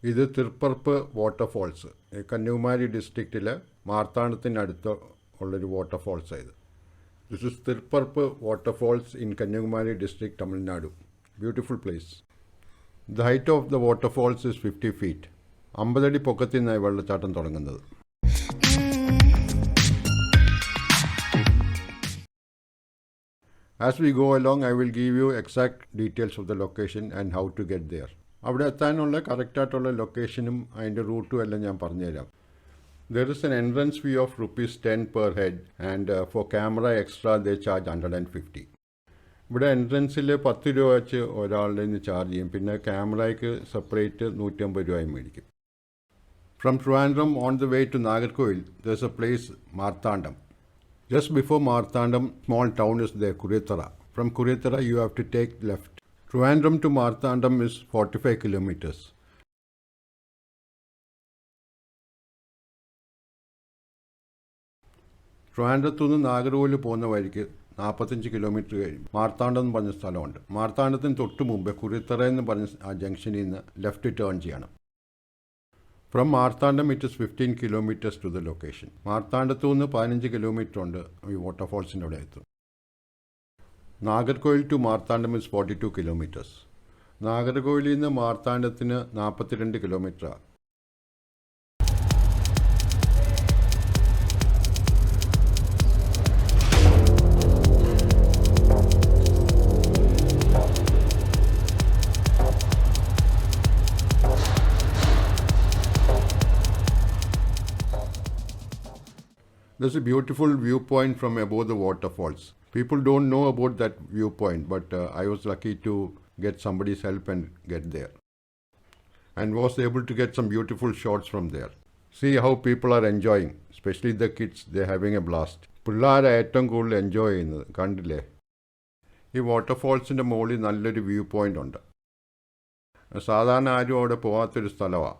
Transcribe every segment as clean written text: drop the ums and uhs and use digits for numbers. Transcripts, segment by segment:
ഇത് തിർപ്പർപ്പ് വാട്ടർഫോൾസ്, കന്യാകുമാരി ഡിസ്ട്രിക്റ്റിലെ മാർത്താണ്ഡത്തിനടുത്ത് ഉള്ളൊരു വാട്ടർഫോൾസ് ഇത്. This is Thirparappu waterfalls in Kanyakumari district, Tamil Nadu. Beautiful place. The height of the waterfalls is 50 feet. 50 അടി പൊക്കത്തിൽ നിന്നായി വെള്ളച്ചാട്ടം തുടങ്ങുന്നത്. As we go along, I will give you exact details of the location and how to get there. അവിടെ എത്താനുള്ള കറക്റ്റായിട്ടുള്ള ലൊക്കേഷനും അതിൻ്റെ റൂട്ടും എല്ലാം ഞാൻ പറഞ്ഞുതരാം. There is an entrance fee of ₹10 per head and for camera extra they charge 150. ഇവിടെ എൻട്രൻസിൽ 10 രൂപ വെച്ച് ഒരാളുടെ നിന്ന് ചാർജ് ചെയ്യും. പിന്നെ ക്യാമറയ്ക്ക് സെപ്പറേറ്റ് 150 രൂപയും മേടിക്കും. From Trivandrum on the way to Nagercoil, there is a place Marthandam. Just before Marthandam, small town is there, Kuzhithara. From Kuzhithara, you have to take left. Trivandrum to Marthandam is 45 kilometers. ട്രിവാൻഡ്രത്തു നിന്ന് നാഗർകോയിൽ പോകുന്ന വഴിക്ക് 45 kilometre കഴിയും മാർത്താണ്ഡം എന്ന് പറഞ്ഞ സ്ഥലമുണ്ട്. മാർത്താണ്ഡത്തിന് തൊട്ട് മുമ്പേ കുരിത്തറ എന്ന് പറഞ്ഞ ആ ജംഗ്ഷനിൽ നിന്ന് ലെഫ്റ്റ് ടേൺ ചെയ്യണം. From Marthandam it is 15 kilometers to the location. മാർത്താണ്ഡത്തു നിന്ന് 15 കിലോമീറ്റർ ഉണ്ട് ഈ വാട്ടർഫോൾസിൻ്റെ അവിടെ എത്തും. Nagercoil to Marthandam is 42 kilometers. നാഗർകോയിലിൽ നിന്ന് മാർത്താണ്ഡത്തിന് 42 കിലോമീറ്ററാണ്. There's a beautiful viewpoint from above the waterfalls. People don't know about that viewpoint, but I was lucky to get somebody's help and get there. And was able to get some beautiful shots from there. See how people are enjoying, especially the kids, they're having a blast. പിള്ളേരെ ഏറ്റവും കൂടുതൽ enjoy ചെയ്യുന്നത് കണ്ടില്ലേ. ഈ വാട്ടർഫോൾസിൻ്റെ മുകളിൽ നല്ലൊരു view point ഉണ്ട്. സാധാരണ ആരും അവിടെ പോകാത്തൊരു സ്ഥലമാണ്.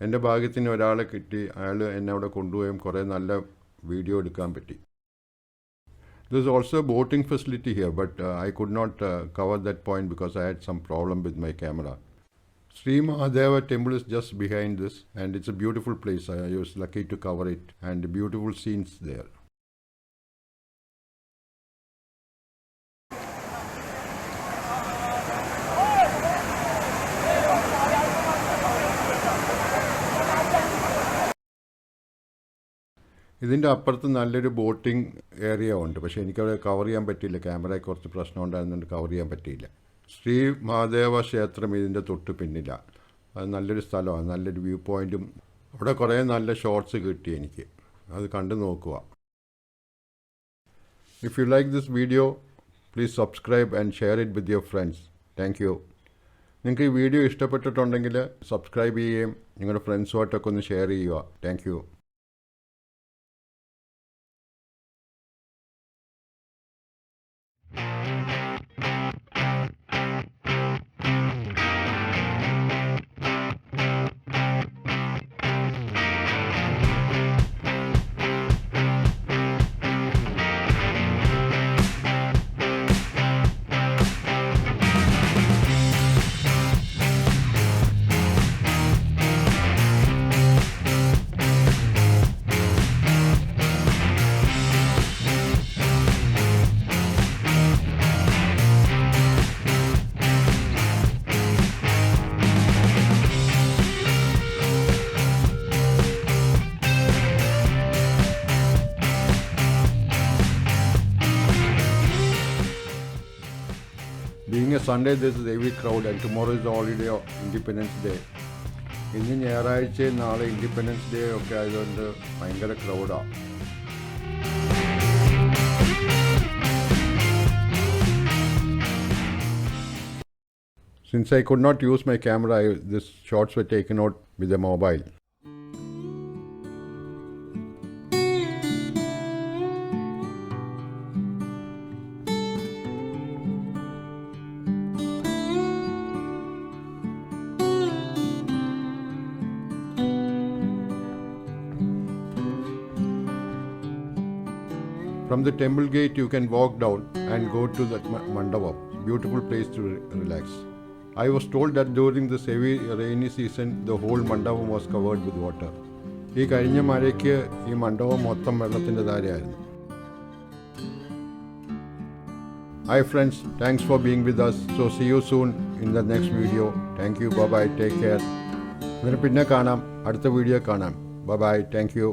എൻ്റെ ഭാഗ്യത്തിന് ഒരാളെ കിട്ടി, അയാൾ എന്നെ അവിടെ കൊണ്ടുപോയും കുറേ നല്ല വീഡിയോ എടുക്കാൻ പറ്റി. There is also a boating facility here, but I could not cover that point because I had some problem with my camera. Sri Mahadeva temple is just behind this and it's a beautiful place. I was lucky to cover it and beautiful scenes there. ഇതിൻ്റെ അപ്പുറത്ത് നല്ലൊരു boating area ഉണ്ട്. പക്ഷേ എനിക്കവിടെ cover ചെയ്യാൻ പറ്റിയില്ല, ക്യാമറയ്ക്ക് കുറച്ച് പ്രശ്നം ഉണ്ടായിരുന്നുകൊണ്ട് കവർ ചെയ്യാൻ പറ്റിയില്ല. ശ്രീ മഹാദേവ ക്ഷേത്രം ഇതിൻ്റെ തൊട്ട് പിന്നില്ല. അത് നല്ലൊരു സ്ഥലമാണ്, നല്ലൊരു വ്യൂ പോയിൻറ്റും. അവിടെ കുറേ നല്ല ഷോട്ട്സ് കിട്ടി എനിക്ക്. അത് കണ്ടു നോക്കുക. If you like this video please subscribe and share it with your friends. Thank you. നിങ്ങൾക്ക് ഈ വീഡിയോ ഇഷ്ടപ്പെട്ടിട്ടുണ്ടെങ്കിൽ സബ്സ്ക്രൈബ് ചെയ്യുകയും നിങ്ങളുടെ ഫ്രണ്ട്സുമായിട്ടൊക്കെ ഒന്ന് ഷെയർ ചെയ്യുക. Thank you. Being a Sunday, this is heavy crowd and tomorrow is the holiday of Independence Day. ഇന്ന് ഞായറാഴ്ചയും നാളെ ഇൻഡിപെൻഡൻസ് ഡേ ഒക്കെ ആയതുകൊണ്ട് ഭയങ്കര ക്രൗഡാണ്. Since I could not use my camera, these shots were taken out with a mobile. From the temple gate you can walk down and go to the Mandapam. Beautiful place to relax. I was told that during this heavy rainy season, the whole mandapam was covered with water. ഈ കഴിഞ്ഞ മഴയ്ക്ക് ഈ മണ്ഡപം മൊത്തം വെള്ളത്തിൻ്റെ താരയായിരുന്നു. Hi friends, thanks for being with us. So see you soon in the next video. Thank you, bye bye, take care. പിന്നെ കാണാം, അടുത്ത വീഡിയോ കാണാം. Bye bye, thank you.